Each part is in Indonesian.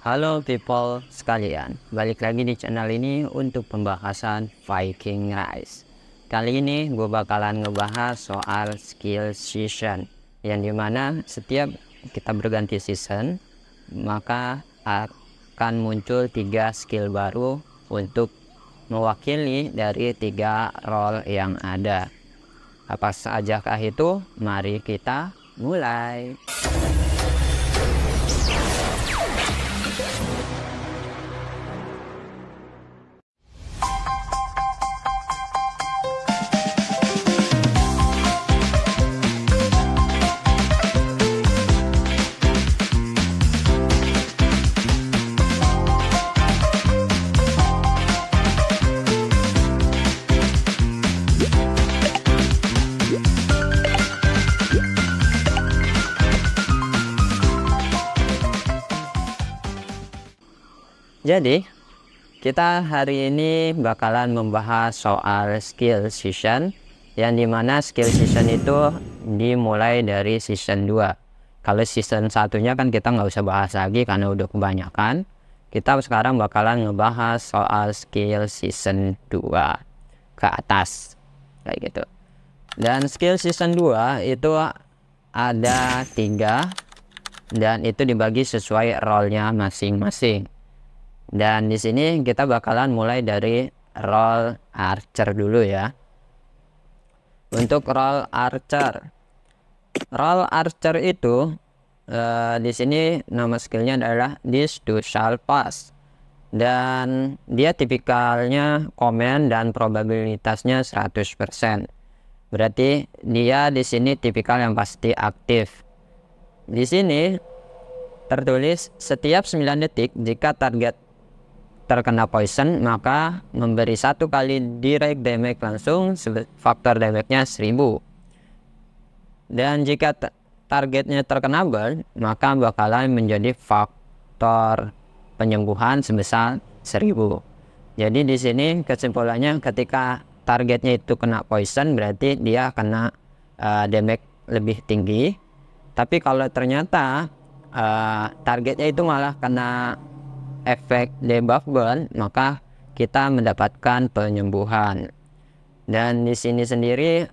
Halo people sekalian, balik lagi di channel ini untuk pembahasan Viking Rise. Kali ini gue bakalan ngebahas soal skill season, yang dimana setiap kita berganti season maka akan muncul 3 skill baru untuk mewakili dari 3 role yang ada. Apa sajakah itu? Mari kita mulai. Jadi kita hari ini bakalan membahas soal skill season, yang dimana skill season itu dimulai dari season 2. Kalau season satunya kan kita nggak usah bahas lagi karena udah kebanyakan. Kita sekarang bakalan ngebahas soal skill season 2 ke atas kayak gitu. Dan skill season 2 itu ada 3 dan itu dibagi sesuai role-nya masing-masing. Dan di sini kita bakalan mulai dari role archer dulu ya. Untuk role archer itu di sini nama skillnya adalah this do shall pass, dan dia tipikalnya command dan probabilitasnya 100%. Berarti dia di sini tipikal yang pasti aktif. Di sini tertulis setiap 9 detik jika target terkena poison maka memberi 1 kali direct damage langsung, faktor damage-nya 1000. Dan jika targetnya terkena burn maka bakalan menjadi faktor penyembuhan sebesar 1000. Jadi di sini kesimpulannya ketika targetnya itu kena poison berarti dia kena damage lebih tinggi. Tapi kalau ternyata targetnya itu malah kena efek debuff burn maka kita mendapatkan penyembuhan. Dan di sini sendiri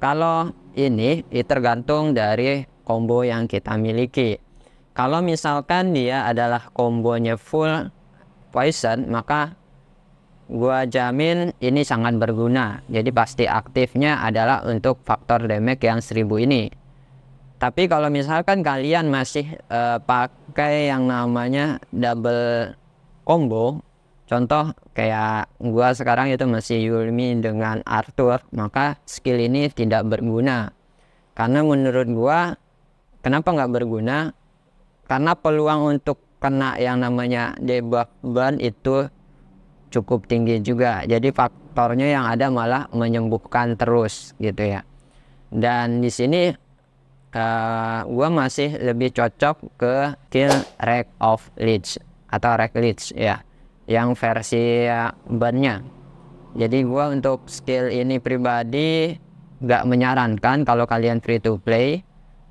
kalau ini tergantung dari combo yang kita miliki. Kalau misalkan dia adalah kombonya full poison maka gua jamin ini sangat berguna. Jadi pasti aktifnya adalah untuk faktor damage yang 1000 ini. Tapi kalau misalkan kalian masih pakai yang namanya double combo, contoh kayak gua sekarang itu masih Yulmi dengan Arthur, maka skill ini tidak berguna. Karena menurut gua kenapa nggak berguna? Karena peluang untuk kena yang namanya debuff burn itu cukup tinggi juga. Jadi faktornya yang ada malah menyembuhkan terus gitu ya. Dan di sini gua masih lebih cocok ke skill Wreck of Lich atau Wreck Lich ya, yang versi burn-nya. Jadi gua untuk skill ini pribadi gak menyarankan kalau kalian free to play,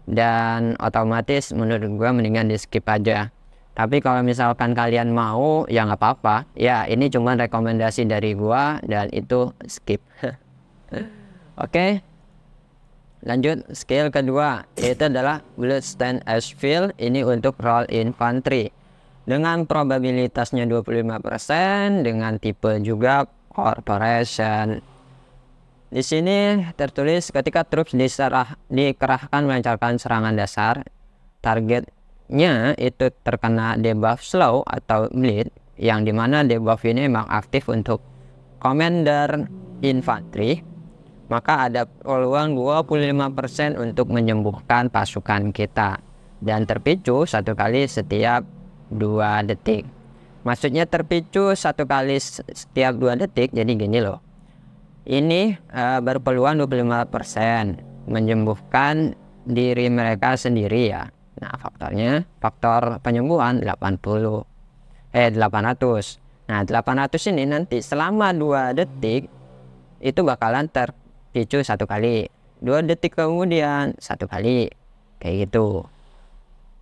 dan otomatis menurut gua mendingan di skip aja. Tapi kalau misalkan kalian mau ya nggak apa-apa ya, ini cuma rekomendasi dari gua dan itu skip. Oke. Lanjut, skill kedua yaitu adalah Bloodstained Ashfield. Ini untuk role infantry dengan probabilitasnya 25%, dengan tipe juga corporation. Di sini tertulis ketika troops dikerahkan melancarkan serangan dasar, targetnya itu terkena debuff slow atau bleed, yang dimana debuff ini memang aktif untuk commander infantry, maka ada peluang 25% untuk menyembuhkan pasukan kita dan terpicu 1 kali setiap 2 detik. Maksudnya terpicu 1 kali setiap 2 detik, jadi gini loh. Ini berpeluang 25% menyembuhkan diri mereka sendiri ya. Nah, faktor penyembuhan 800. Nah, 800 ini nanti selama 2 detik itu bakalan terpicu 1 kali, 2 detik kemudian 1 kali, kayak gitu.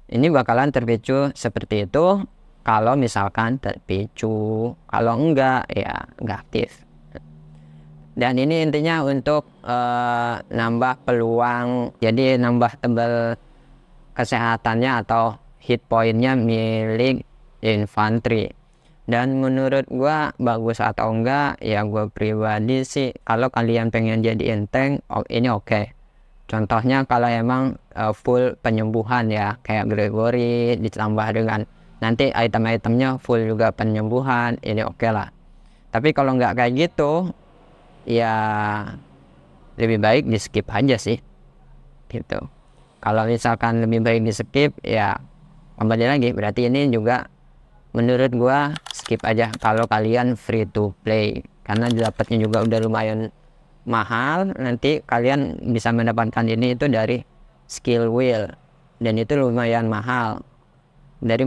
Ini bakalan terpicu seperti itu kalau misalkan terpicu, kalau enggak ya enggak aktif. Dan ini intinya untuk nambah peluang, jadi nambah tebal kesehatannya atau hit pointnya milik infanteri. Dan menurut gua bagus atau enggak ya, gua pribadi sih kalau kalian pengen jadiin tank ini oke. Contohnya kalau emang full penyembuhan ya, kayak Gregory ditambah dengan nanti item-itemnya full juga penyembuhan, ini oke lah. Tapi kalau nggak kayak gitu ya lebih baik di skip aja sih gitu. Kalau misalkan lebih baik di skip ya kembali lagi, berarti ini juga menurut gua skip aja kalau kalian free to play, karena dapatnya juga udah lumayan mahal. Nanti kalian bisa mendapatkan ini itu dari skill wheel, dan itu lumayan mahal. Dari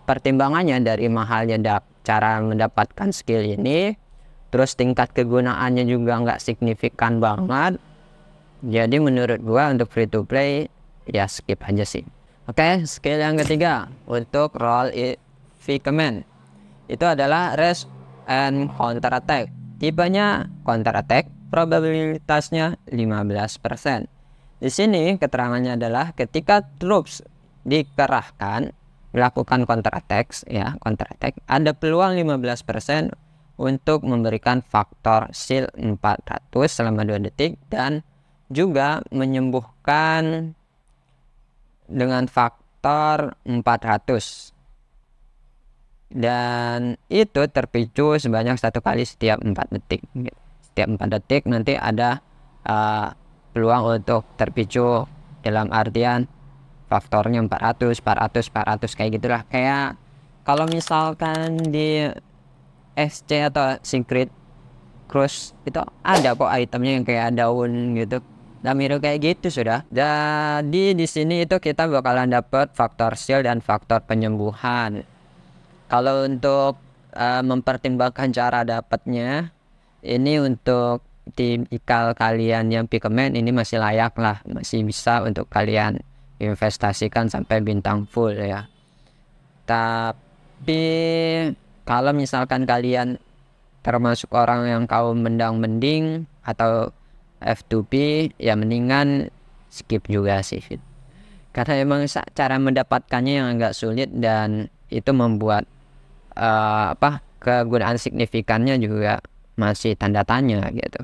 pertimbangannya dari mahalnya cara mendapatkan skill ini, terus tingkat kegunaannya juga nggak signifikan banget. Jadi menurut gua untuk free to play ya skip aja sih. Oke, skill yang ketiga untuk roll command itu adalah rest and counter attack. Tipenya counter attack, probabilitasnya 15%. Di sini keterangannya adalah ketika troops dikerahkan melakukan counter attack ya, counter attack ada peluang 15% untuk memberikan faktor shield 400 selama 2 detik dan juga menyembuhkan dengan faktor 400. Dan itu terpicu sebanyak 1 kali setiap 4 detik. Setiap 4 detik nanti ada peluang untuk terpicu, dalam artian faktornya 400 kayak gitulah. Kayak kalau misalkan di SC atau Secret Cruise itu ada kok itemnya yang kayak daun gitu. Damiro kayak gitu sudah. Jadi di sini itu kita bakalan dapat faktor shield dan faktor penyembuhan. Kalau untuk mempertimbangkan cara dapatnya, ini untuk tipikal kalian yang pikemen ini masih layak lah, masih bisa untuk kalian investasikan sampai bintang full ya. Tapi kalau misalkan kalian termasuk orang yang kaum mendang-mending atau F2P ya mendingan skip juga sih, karena emang cara mendapatkannya yang agak sulit dan itu membuat kegunaan signifikannya juga masih tanda tanya gitu.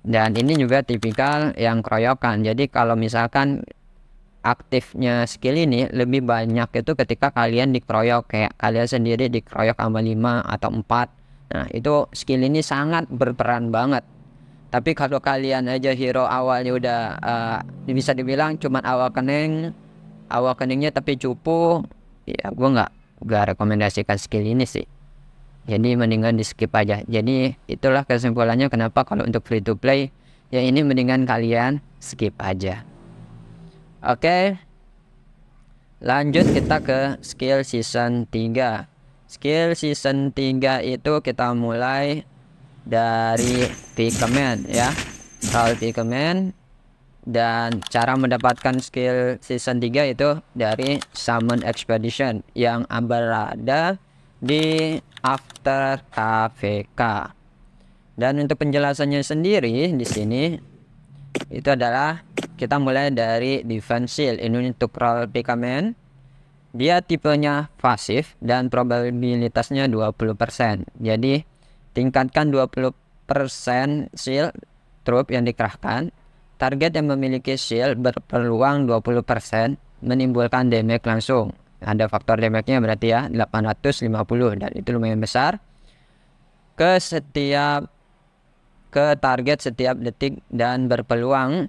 Dan ini juga tipikal yang keroyokan. Jadi kalau misalkan aktifnya skill ini lebih banyak itu ketika kalian dikeroyok, kayak kalian sendiri dikeroyok sama 5 atau 4. Nah itu skill ini sangat berperan banget. Tapi kalau kalian aja hero awalnya udah bisa dibilang cuman awal keningnya tapi cupu, ya gue nggak rekomendasikan skill ini sih. Jadi mendingan di skip aja. Jadi itulah kesimpulannya kenapa kalau untuk free to play ya ini mendingan kalian skip aja. Oke, lanjut kita ke skill season 3. Skill season 3 itu kita mulai dari pikemen ya, roll pikemen. Dan cara mendapatkan skill season 3 itu dari Summon Expedition yang berada di after KVK. Dan untuk penjelasannya sendiri di sini itu adalah kita mulai dari Defense Shield. Ini untuk roll pikemen. Dia tipenya pasif dan probabilitasnya 20%. Jadi tingkatkan 20% shield troop yang dikerahkan. Target yang memiliki shield berpeluang 20% menimbulkan damage langsung. Ada faktor damage-nya berarti ya 850 dan itu lumayan besar. Ke target setiap detik dan berpeluang.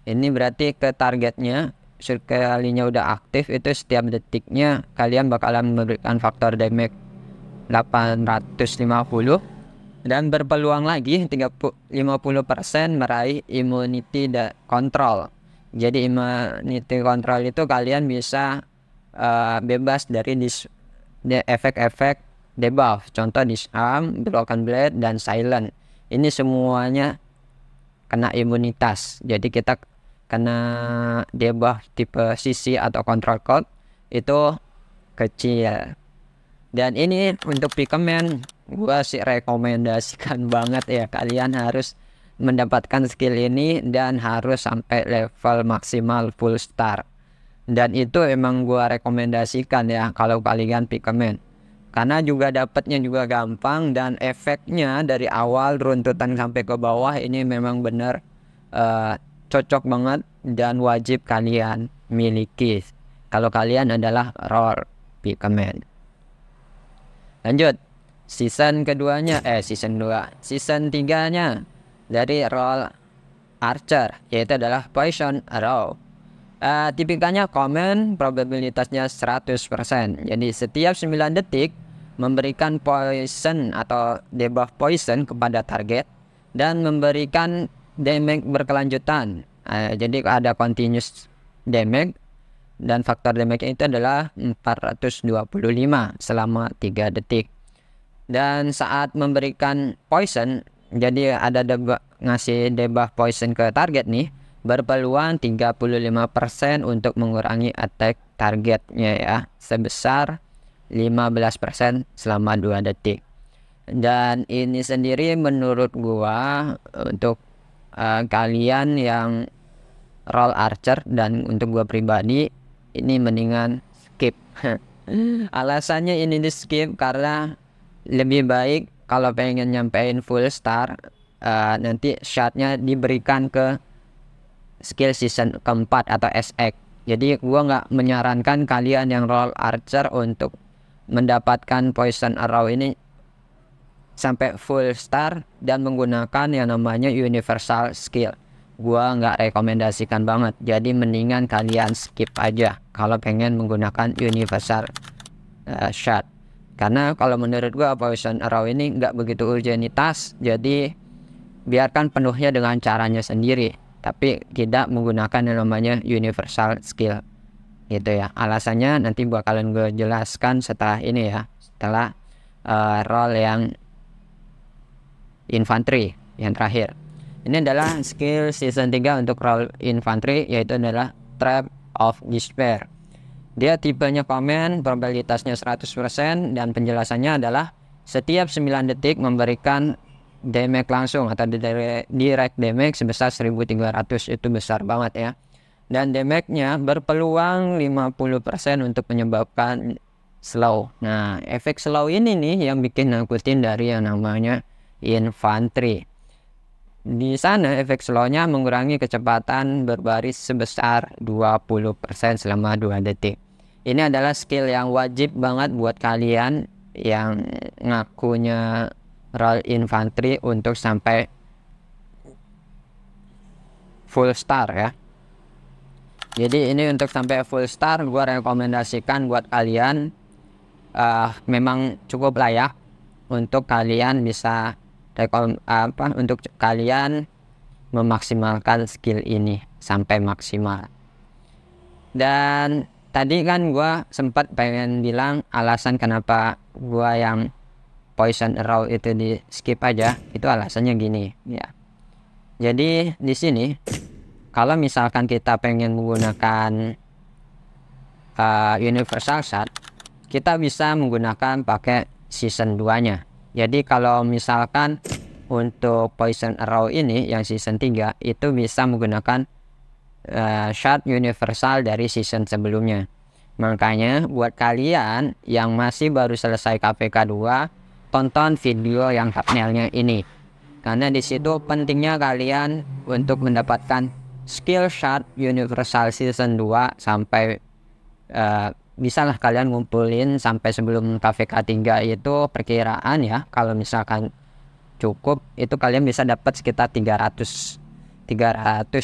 Ini berarti ke targetnya sekalinya udah aktif itu setiap detiknya kalian bakalan memberikan faktor damage 850 dan berpeluang lagi 50% meraih immunity control. Jadi immunity control itu kalian bisa bebas dari efek-efek debuff, contoh disarm, broken blade, dan silent. Ini semuanya kena imunitas. Jadi kita kena debuff tipe CC atau control code itu kecil. Dan ini untuk pikemen gua sih rekomendasikan banget ya, kalian harus mendapatkan skill ini dan harus sampai level maksimal full star. Dan itu emang gua rekomendasikan ya kalau kalian pikemen, karena juga dapatnya juga gampang dan efeknya dari awal runtutan sampai ke bawah ini memang bener cocok banget dan wajib kalian miliki kalau kalian adalah role pikemen. Lanjut season keduanya, season 3-nya dari role archer, yaitu adalah poison arrow. Tipikalnya common, probabilitasnya 100%. Jadi setiap 9 detik memberikan poison atau debuff poison kepada target dan memberikan damage berkelanjutan. Jadi ada continuous damage, dan faktor damage itu adalah 425 selama 3 detik. Dan saat memberikan poison, jadi ada ngasih debuff poison ke target nih, berpeluang 35% untuk mengurangi attack targetnya ya, sebesar 15% selama 2 detik. Dan ini sendiri menurut gua untuk kalian yang role archer dan untuk gua pribadi ini mendingan skip. Alasannya ini di skip karena lebih baik kalau pengen nyampein full star nanti shotnya diberikan ke skill season keempat atau SX. Jadi gua nggak menyarankan kalian yang role archer untuk mendapatkan poison arrow ini sampai full star dan menggunakan yang namanya universal skill. Gua nggak rekomendasikan banget, jadi mendingan kalian skip aja kalau pengen menggunakan universal shot. Karena kalau menurut gua poison arrow ini nggak begitu urgenitas, jadi biarkan penuhnya dengan caranya sendiri, tapi tidak menggunakan yang namanya universal skill gitu ya. Alasannya nanti bakalan gue jelaskan setelah ini ya, setelah role yang infantry yang terakhir. Ini adalah skill season 3 untuk role infantry, yaitu adalah Trap of Despair. Dia tipenya common, probabilitasnya 100%, dan penjelasannya adalah setiap 9 detik memberikan damage langsung atau direct damage sebesar 1300. Itu besar banget ya. Dan damage-nya berpeluang 50% untuk menyebabkan slow. Nah, efek slow ini nih yang bikin nakutin dari yang namanya infantry. Di sana efek slownya mengurangi kecepatan berbaris sebesar 20% selama 2 detik. Ini adalah skill yang wajib banget buat kalian yang ngakunya role infantry untuk sampai full star ya. Jadi ini untuk sampai full star gua rekomendasikan buat kalian memang cukup layak untuk kalian bisa untuk kalian memaksimalkan skill ini sampai maksimal. Dan tadi kan gua sempat pengen bilang alasan kenapa gua yang poison arrow itu di skip aja, itu alasannya gini ya. Jadi di sini kalau misalkan kita pengen menggunakan universal shot, kita bisa menggunakan pakai season 2-nya. Jadi kalau misalkan untuk poison arrow ini yang season 3 itu bisa menggunakan shot universal dari season sebelumnya. Makanya buat kalian yang masih baru selesai KPK 2, tonton video yang thumbnailnya ini. Karena di situ pentingnya kalian untuk mendapatkan skill shot universal season 2 sampai bisalah kalian ngumpulin sampai sebelum KVK 3 itu perkiraan ya, kalau misalkan cukup itu kalian bisa dapat sekitar 300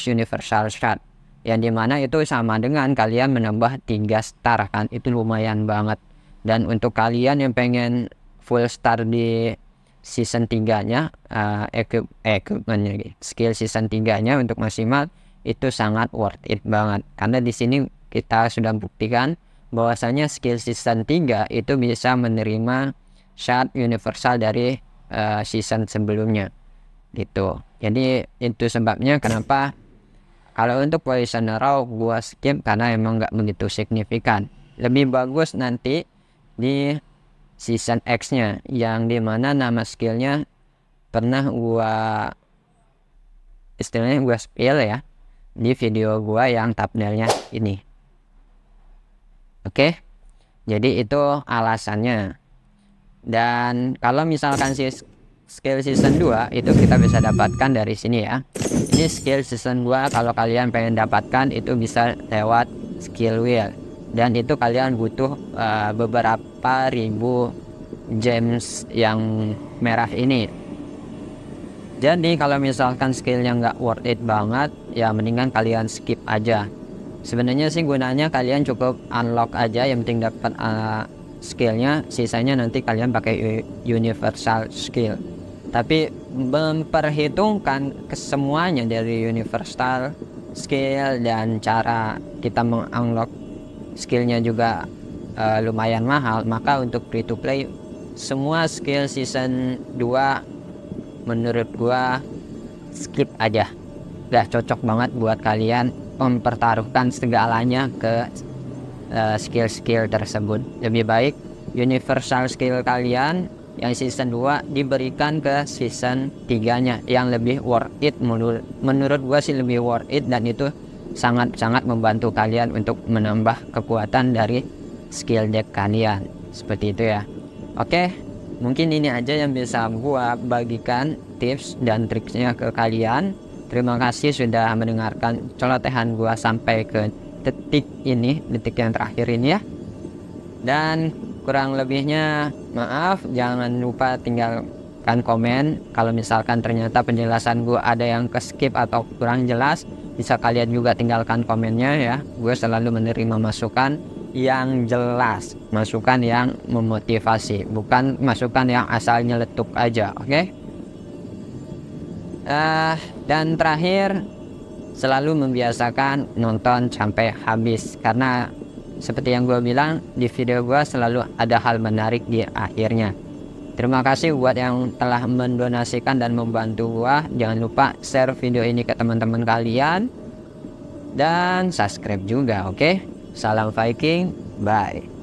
universal shot, yang dimana itu sama dengan kalian menambah 3 star kan, itu lumayan banget. Dan untuk kalian yang pengen full star di season 3-nya equipment skill season 3-nya untuk maksimal itu sangat worth it banget, karena di sini kita sudah buktikan bahwasanya skill season 3 itu bisa menerima shot universal dari season sebelumnya gitu. Jadi itu sebabnya kenapa kalau untuk poison arrow gua skip, karena emang nggak begitu signifikan. Lebih bagus nanti di season X nya, yang dimana nama skillnya pernah gua istilahnya gua spill ya di video gua yang thumbnailnya ini. Oke, jadi itu alasannya. Dan kalau misalkan skill season 2 itu kita bisa dapatkan dari sini ya. Ini skill season 2, kalau kalian pengen dapatkan itu bisa lewat skill wheel, dan itu kalian butuh beberapa ribu gems yang merah ini. Jadi kalau misalkan skillnya nggak worth it banget, ya mendingan kalian skip aja. Sebenarnya sih gunanya kalian cukup unlock aja, yang penting dapat skillnya, sisanya nanti kalian pakai universal skill. Tapi memperhitungkan kesemuanya dari universal skill dan cara kita mengunlock skillnya juga lumayan mahal, maka untuk free to play semua skill season 2 menurut gua skip aja. Udah cocok banget buat kalian mempertaruhkan segalanya ke skill-skill tersebut. Lebih baik universal skill kalian yang season 2 diberikan ke season 3 nya yang lebih worth it. Menurut gua sih lebih worth it, dan itu sangat-sangat membantu kalian untuk menambah kekuatan dari skill deck kalian. Seperti itu ya. Oke, mungkin ini aja yang bisa gua bagikan tips dan triknya ke kalian. Terima kasih sudah mendengarkan celotehan gua sampai ke detik yang terakhir ini ya. Dan kurang lebihnya maaf, jangan lupa tinggalkan komen. Kalau misalkan ternyata penjelasan gue ada yang ke skip atau kurang jelas, bisa kalian juga tinggalkan komennya ya. Gue selalu menerima masukan yang jelas, masukan yang memotivasi, bukan masukan yang asal nyeletuk aja. Oke? Dan terakhir, selalu membiasakan nonton sampai habis, karena seperti yang gue bilang di video gue, selalu ada hal menarik di akhirnya. Terima kasih buat yang telah mendonasikan dan membantu gue. Jangan lupa share video ini ke teman-teman kalian dan subscribe juga. Oke? Salam Viking, bye.